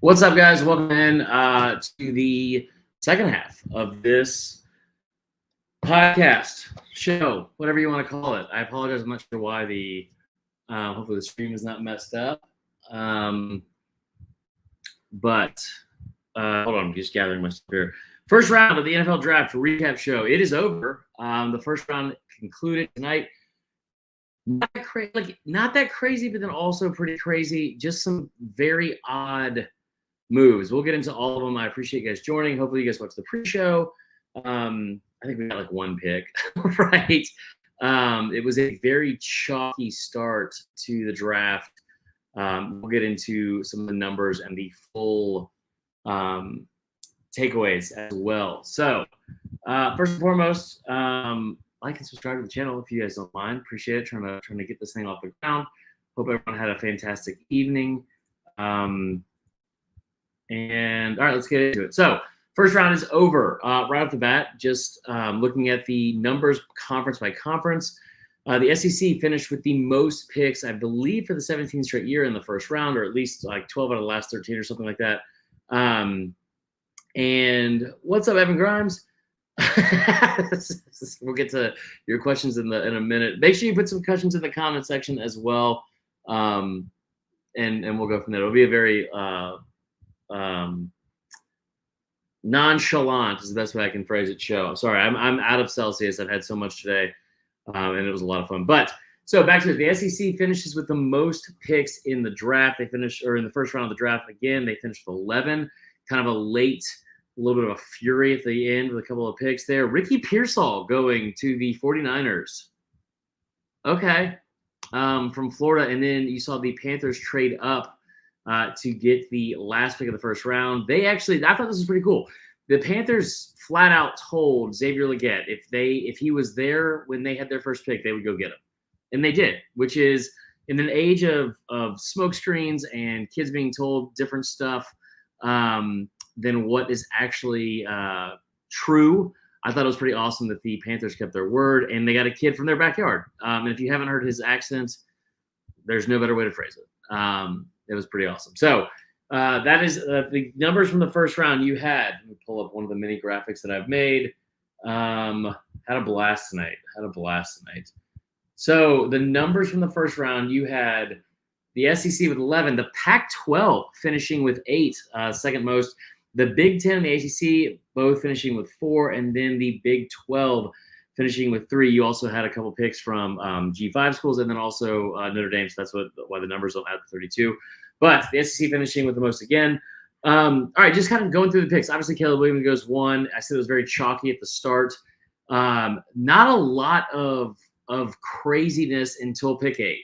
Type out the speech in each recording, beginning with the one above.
What's up, guys? Welcome in to the second half of this podcast show, whatever you want to call it. I apologize. I'm not sure why the hopefully the stream is not messed up. But hold on, I'm just gathering my stuff here. First round of the NFL Draft recap show. It is over. The first round concluded tonight. Not that crazy, but then also pretty crazy. Just some very odd moves. We'll get into all of them. I appreciate you guys joining. Hopefully you guys watched the pre-show. I think we got like one pick, right? It was a very chalky start to the draft. We'll get into some of the numbers and the full takeaways as well. So first and foremost, like and subscribe to the channel if you guys don't mind. Appreciate it. Trying to get this thing off the ground. Hope everyone had a fantastic evening. And all right, let's get into it. So first round is over. Right off the bat, just looking at the numbers conference by conference. The SEC finished with the most picks, I believe, for the 17th straight year in the first round, or at least like 12 out of the last 13 or something like that. And what's up, Evan Grimes? We'll get to your questions in a minute. Make sure you put some questions in the comment section as well, and we'll go from there. It'll be a very nonchalant is the best way I can phrase it. Show. I'm sorry, I'm out of Celsius. I've had so much today, and it was a lot of fun. But so back to it. The SEC finishes with the most picks in the draft. They finished, or in the first round of the draft again, they finished with 11. Kind of a late. A little bit of a fury at the end with a couple of picks there. Ricky Pearsall going to the 49ers. Okay. From Florida. And then you saw the Panthers trade up to get the last pick of the first round. They actually, I thought this was pretty cool. The Panthers flat out told Xavier Legette if he was there when they had their first pick, they would go get him. And they did, which is in an age of smoke screens and kids being told different stuff, than what is actually true. I thought it was pretty awesome that the Panthers kept their word, and they got a kid from their backyard. And if you haven't heard his accent, there's no better way to phrase it. It was pretty awesome. So that is the numbers from the first round you had. Let me pull up one of the mini graphics that I've made. Had a blast tonight. So the numbers from the first round you had the SEC with 11, the Pac-12 finishing with 8, second most. The Big Ten and the ACC both finishing with 4, and then the Big 12 finishing with 3. You also had a couple picks from G5 schools, and then also Notre Dame. So that's why the numbers don't add to 32. But the SEC finishing with the most again. All right, just kind of going through the picks. Obviously, Caleb Williams goes 1. I said it was very chalky at the start. Not a lot of craziness until pick 8.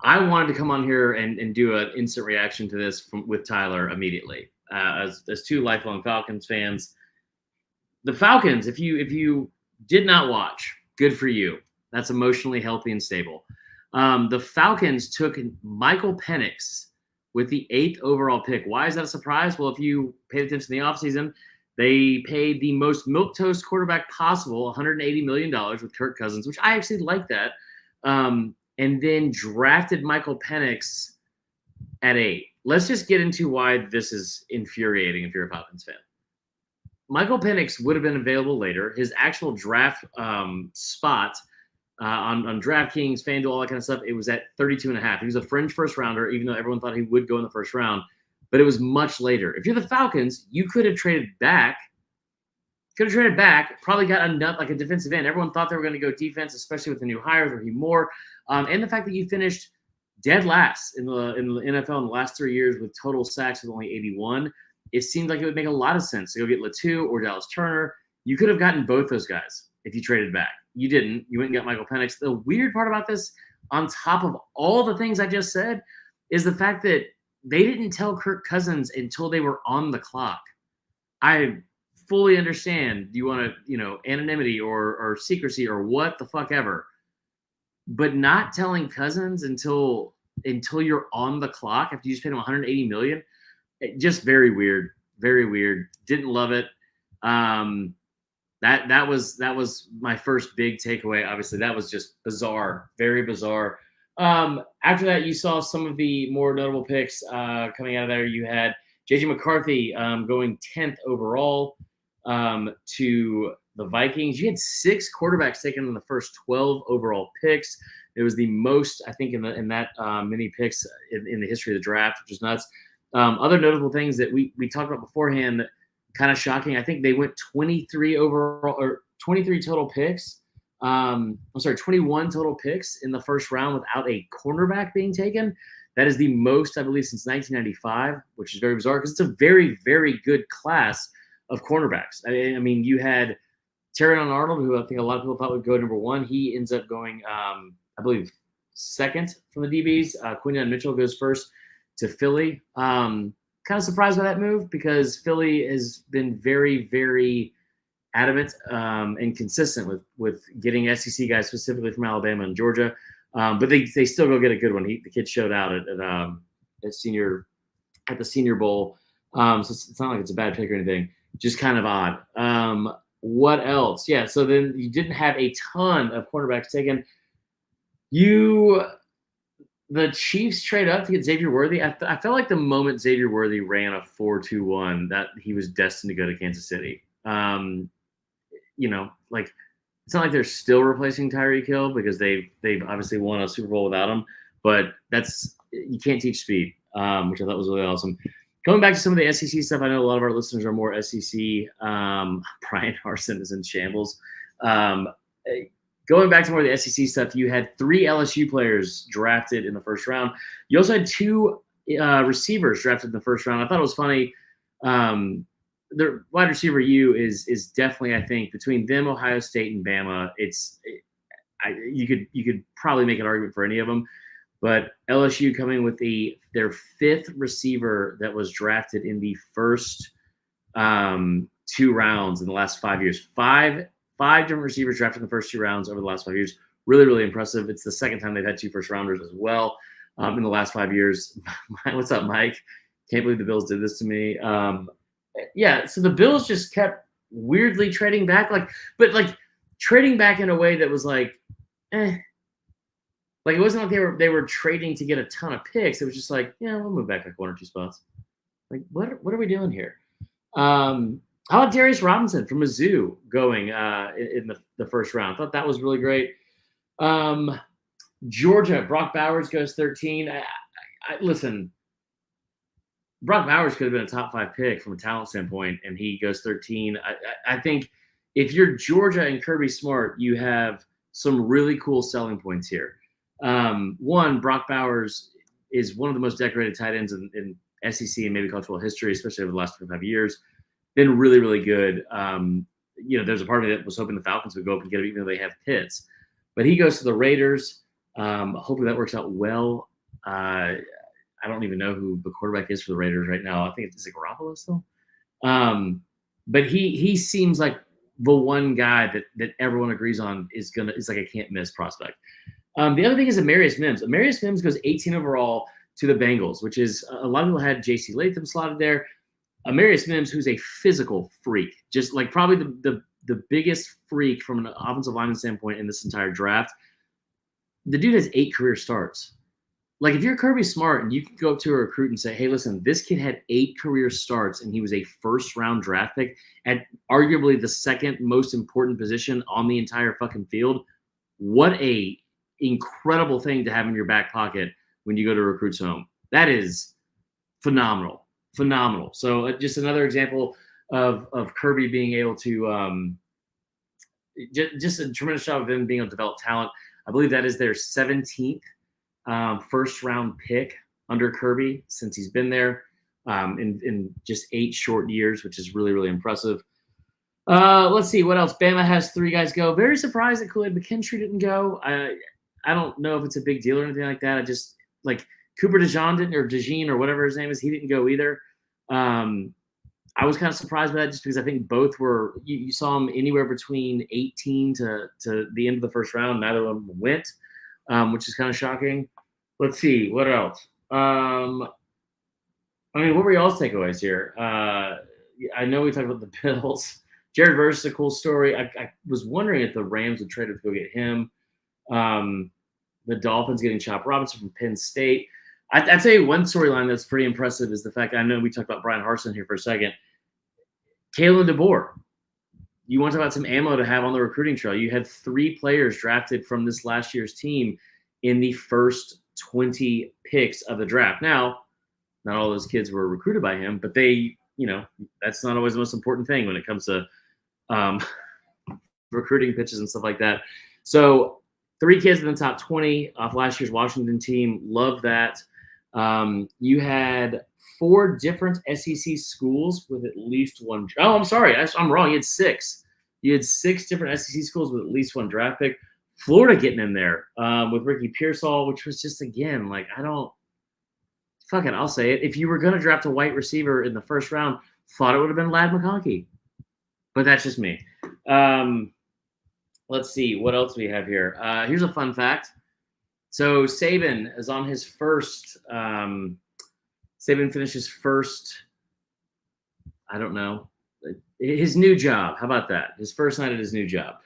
I wanted to come on here and do an instant reaction to this with Tyler immediately. As two lifelong Falcons fans, the Falcons, if you did not watch, good for you. That's emotionally healthy and stable. The Falcons took Michael Penix with the 8th overall pick. Why is that a surprise? Well, if you paid attention in the offseason, they paid the most milquetoast quarterback possible, $180 million with Kirk Cousins, which I actually like that. And then drafted Michael Penix at 8. Let's just get into why this is infuriating if you're a Falcons fan. Michael Penix would have been available later. His actual draft spot on DraftKings, FanDuel, all that kind of stuff, it was at 32.5. He was a fringe first rounder, even though everyone thought he would go in the first round. But it was much later. If you're the Falcons, you could have traded back. Probably got a defensive end. Everyone thought they were going to go defense, especially with the new hires, Raheem Moore. And the fact that you finished dead last in the NFL in the last 3 years with total sacks with only 81, it seemed like it would make a lot of sense to go get Latu or Dallas Turner. You could have gotten both those guys if you traded back. You didn't. You went and got Michael Penix. The weird part about this, on top of all the things I just said, is the fact that they didn't tell Kirk Cousins until they were on the clock. I fully understand you want to, anonymity or secrecy or what the fuck ever. But not telling Cousins until you're on the clock after you just paid him $180 million, just very weird. Didn't love it. That was my first big takeaway. Obviously, that was just bizarre, very bizarre. After that, you saw some of the more notable picks coming out of there. You had J.J. McCarthy going 10th overall to the Vikings. You had 6 quarterbacks taken in the first 12 overall picks. It was the most, I think, in that many picks in the history of the draft, which is nuts. Other notable things that we talked about beforehand, kind of shocking. I think they went 23 overall or 23 total picks. 21 total picks in the first round without a cornerback being taken. That is the most, I believe, since 1995, which is very bizarre because it's a very, very good class of cornerbacks. I mean, you had Terrion Arnold, who I think a lot of people thought would go number 1. He ends up going, I believe, second from the DBs. Quinyon Mitchell goes first to Philly. Kind of surprised by that move because Philly has been very, very adamant and consistent with getting SEC guys, specifically from Alabama and Georgia. But they still go get a good one. The kid showed out at the Senior Bowl. So it's not like it's a bad pick or anything. Just kind of odd. What else? Yeah. So then you didn't have a ton of quarterbacks taken. The Chiefs trade up to get Xavier Worthy. I felt like the moment Xavier Worthy ran a 4.21, that he was destined to go to Kansas City. Like it's not like they're still replacing Tyreek Hill because they've obviously won a Super Bowl without him, but you can't teach speed, which I thought was really awesome. Going back to some of the SEC stuff, I know a lot of our listeners are more SEC. Brian Harsin is in shambles. Going back to more of the SEC stuff, you had 3 LSU players drafted in the first round. You also had 2 receivers drafted in the first round. I thought it was funny. The wide receiver is definitely, I think, between them, Ohio State, and Bama. You could probably make an argument for any of them, but LSU coming with their 5th receiver that was drafted in the first 2 rounds in the last 5 years. Five different receivers drafted in the first 2 rounds over the last 5 years. Really, really impressive. It's the second time they've had 2 first rounders as well in the last 5 years. What's up, Mike? Can't believe the Bills did this to me. Yeah, so the Bills just kept weirdly trading back, but trading back in a way that was like, Like it wasn't like they were trading to get a ton of picks. It was just like, yeah, we'll move back like 1 or 2 spots. Like, what are we doing here? How about Darius Robinson from Mizzou going in the first round? I thought that was really great. Georgia, Brock Bowers goes 13. Listen, Brock Bowers could have been a top 5 pick from a talent standpoint, and he goes 13. I think if you're Georgia and Kirby Smart, you have some really cool selling points here. One, Brock Bowers is one of the most decorated tight ends in SEC and maybe college football history, especially over the last 25 years. Been really, really good. There's a part of me that was hoping the Falcons would go up and get him, even though they have Pitts. But he goes to the Raiders. Hopefully that works out well. I don't even know who the quarterback is for the Raiders right now. I think it's Garoppolo still. But he seems like the one guy that everyone agrees on is like a can't miss prospect. The other thing is Amarius Mims. Amarius Mims goes 18 overall to the Bengals, which is a lot of people had J.C. Latham slotted there. Amarius Mims, who's a physical freak, just like probably the biggest freak from an offensive lineman standpoint in this entire draft. The dude has 8 career starts. Like if you're Kirby Smart and you can go up to a recruit and say, hey, listen, this kid had 8 career starts and he was a first-round draft pick at arguably the second most important position on the entire fucking field. What a incredible thing to have in your back pocket when you go to a recruit's home. That is phenomenal. So just another example of Kirby being able to just a tremendous job of them being able to develop talent. I believe that is their 17th first round pick under Kirby since he's been there in just 8 short years, which is really, really impressive. Let's see what else. Bama has 3 guys go. Very surprised that Kool-Aid McKinstry didn't go. I don't know if it's a big deal or anything like that. I just like Cooper DeJean or whatever his name is. He didn't go either. I was kind of surprised by that just because I think both were, you saw them anywhere between 18 to the end of the first round. Neither of them went, which is kind of shocking. Let's see. What else? What were y'all's takeaways here? I know we talked about the Bills. Jared Verse is a cool story. I was wondering if the Rams would trade to go get him. the Dolphins getting Chop Robinson from Penn State. I'd say one storyline that's pretty impressive is the fact, I know we talked about Brian Harsin here for a second. Kalen DeBoer. You want to talk about some ammo to have on the recruiting trail. You had 3 players drafted from this last year's team in the first 20 picks of the draft. Now, not all those kids were recruited by him, but they, that's not always the most important thing when it comes to recruiting pitches and stuff like that. So 3 kids in the top 20 off last year's Washington team. Love that. You had 4 different SEC schools with at least one. Oh, I'm sorry. I'm wrong. You had 6. You had 6 different SEC schools with at least one draft pick. Florida getting in there with Ricky Pearsall, which was just, again, like, fuck it, I'll say it. If you were going to draft a white receiver in the first round, thought it would have been Ladd McConkey. But that's just me. Let's see. What else we have here? Here's a fun fact. So Saban is on his first Saban finishes first, I don't know, his new job. How about that? His first night at his new job.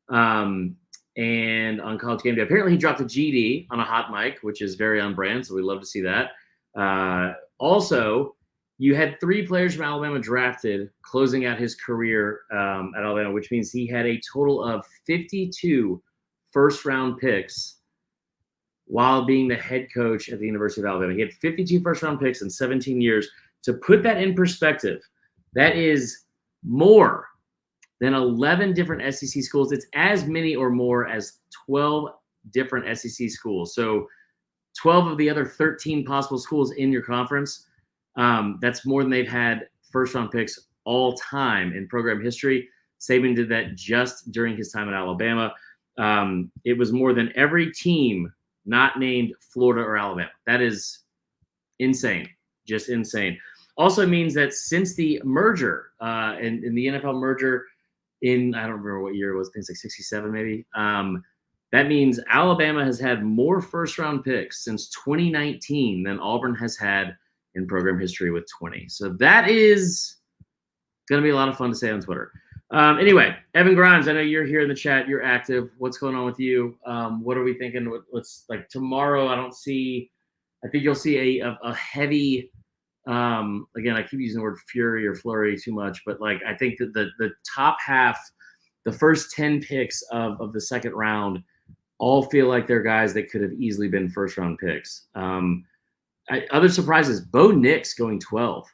And on College Game Day, apparently he dropped a GD on a hot mic, which is very on brand, so we love to see that. Also, you had 3 players from Alabama drafted closing out his career at Alabama, which means he had a total of 52 first-round picks while being the head coach at the University of Alabama. He had 52 first-round picks in 17 years. To put that in perspective, that is more than 11 different SEC schools. It's as many or more as 12 different SEC schools. So 12 of the other 13 possible schools in your conference, that's more than they've had first-round picks all time in program history. Saban did that just during his time at Alabama. It was more than every team not named Florida or Alabama. That is insane, just insane. Also means that since the merger, in the NFL merger in, I don't remember what year it was, I think it's like 67 maybe, that means Alabama has had more first-round picks since 2019 than Auburn has had in program history with 20. So that is going to be a lot of fun to say on Twitter. Anyway, Evan Grimes, I know you're here in the chat. You're active. What's going on with you? What are we thinking? What's like tomorrow? I think you'll see a heavy, again, I keep using the word fury or flurry too much, but like, I think that the top half, the first 10 picks of the second round all feel like they're guys that could have easily been first round picks. Other surprises, Bo Nix going 12.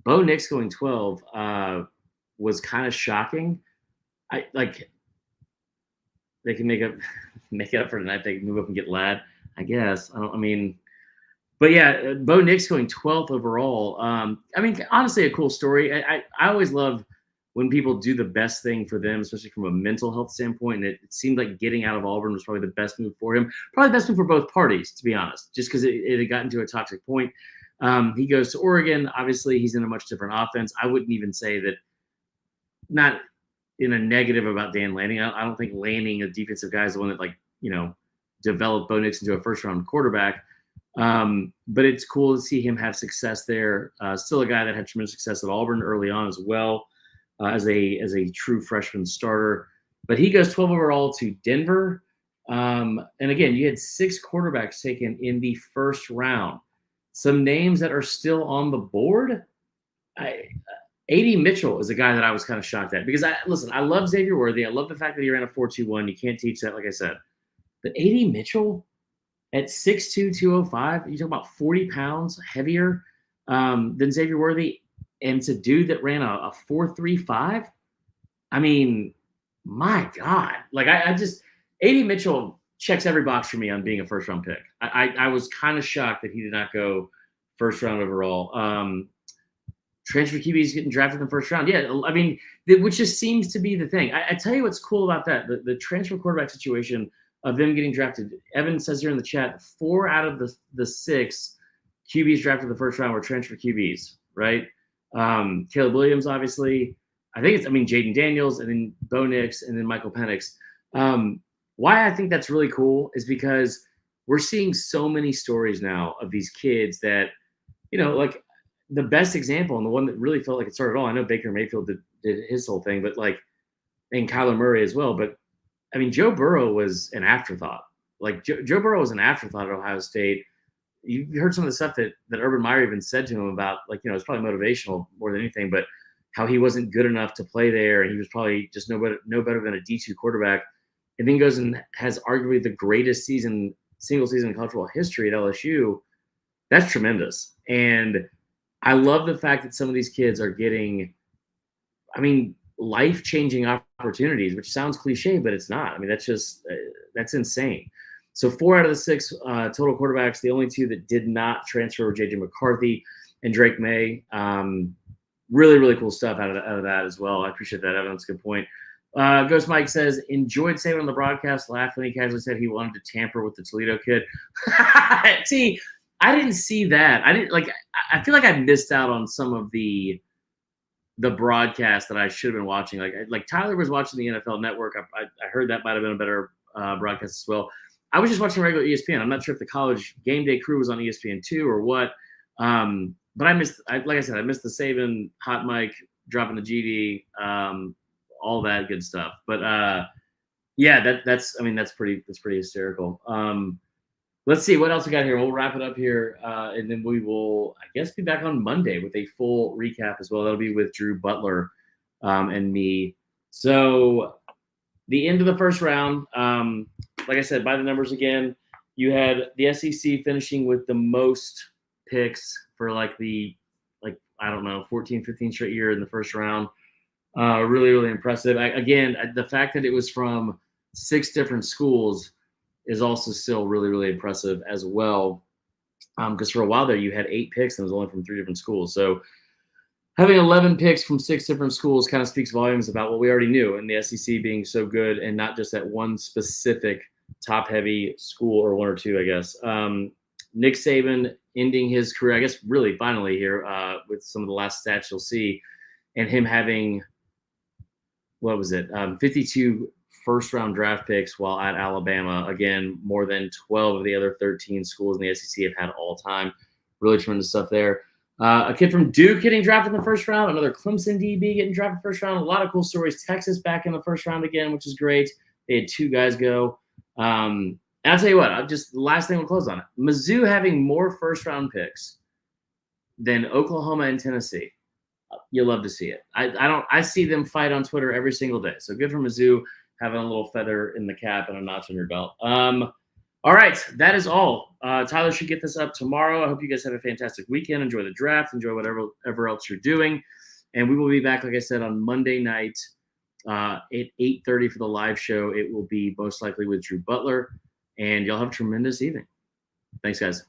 Bo Nix going 12 was kind of shocking. They can make it up for tonight. They can move up and get Ladd, I guess. But yeah, Bo Nix going 12th overall. Honestly, a cool story. I always love when people do the best thing for them, especially from a mental health standpoint. And it seemed like getting out of Auburn was probably the best move for him. Probably the best move for both parties, to be honest, just because it had gotten to a toxic point. He goes to Oregon. Obviously, he's in a much different offense. I wouldn't even say that, not in a negative about Dan Lanning. I don't think Lanning, a defensive guy, is the one that developed Bo Nix into a first-round quarterback. But it's cool to see him have success there. Still a guy that had tremendous success at Auburn early on as well, as a true freshman starter. But he goes 12 overall to Denver. And again, you had 6 quarterbacks taken in the first round. Some names that are still on the board. A.D. Mitchell is a guy that I was kind of shocked at because I love Xavier Worthy. I love the fact that he ran a 4.21. You can't teach that, like I said. But A.D. Mitchell at 6'2", 205, you talk about 40 pounds heavier than Xavier Worthy, and it's a dude that ran a 4.35. I mean, my God. Like, I just – A.D. Mitchell checks every box for me on being a first-round pick. I was kind of shocked that he did not go first-round overall. Transfer QBs getting drafted in the first round. Yeah, which just seems to be the thing. I tell you what's cool about that. The transfer quarterback situation of them getting drafted. Evan says here in the chat, 4 out of the 6 QBs drafted in the first round were transfer QBs, right? Caleb Williams, obviously. I think it's, Jaden Daniels, and then Bo Nix, and then Michael Penix. Why I think that's really cool is because we're seeing so many stories now of these kids that, like the best example and the one that really felt like it started all. I know Baker Mayfield did his whole thing, but and Kyler Murray as well. But Joe Burrow was an afterthought. like Joe Burrow was an afterthought at Ohio State. You heard some of the stuff that Urban Meyer even said to him about, like, it's probably motivational more than anything, but how he wasn't good enough to play there, and he was probably just no better than a D2 quarterback, and then goes and has arguably the greatest single season in college football history at LSU. That's tremendous. And I love the fact that some of these kids are getting, life-changing opportunities, which sounds cliche, but it's not. That's insane. So 4 out of the 6 total quarterbacks, the only 2 that did not transfer were J.J. McCarthy and Drake May. Really, really cool stuff out of that as well. I appreciate that, Evan. That's a good point. Ghost Mike says, enjoyed Saban on the broadcast, laughed when he casually said he wanted to tamper with the Toledo kid. See, I didn't see that. I feel like I missed out on some of the broadcast that I should have been watching. Like Tyler was watching the NFL Network. I heard that might have been a better broadcast as well. I was just watching regular ESPN. I'm not sure if the college game day crew was on ESPN2 or what. But I missed the Saban hot mic, dropping the GD, all that good stuff. But that's pretty hysterical. Let's see what else we got here. We'll wrap it up here, and then we will, I guess, be back on Monday with a full recap as well. That'll be with Drew Butler and me. So the end of the first round, like I said, by the numbers again, you had the SEC finishing with the most picks for I don't know, 14, 15 straight year in the first round. Really, really impressive. Again, the fact that it was from 6 different schools is also still really, really impressive as well. Because for a while there, you had 8 picks and it was only from 3 different schools. So having 11 picks from 6 different schools kind of speaks volumes about what we already knew, and the SEC being so good and not just at one specific top-heavy school, or 1 or 2, I guess. Nick Saban ending his career, I guess, really finally here with some of the last stats you'll see, and him having, 52 first-round draft picks while at Alabama. Again, more than 12 of the other 13 schools in the SEC have had all time. Really tremendous stuff there. A kid from Duke getting drafted in the first round. Another Clemson DB getting drafted in the first round. A lot of cool stories. Texas back in the first round again, which is great. They had 2 guys go. And I'll tell you what, the last thing we'll close on it. Mizzou having more first-round picks than Oklahoma and Tennessee. You love to see it. I see them fight on Twitter every single day. So good for Mizzou having a little feather in the cap and a notch on your belt. All right, that is all. Tyler should get this up tomorrow. I hope you guys have a fantastic weekend. Enjoy the draft. Enjoy whatever else you're doing. And we will be back, like I said, on Monday night at 8:30 for the live show. It will be most likely with Drew Butler. And y'all have a tremendous evening. Thanks, guys.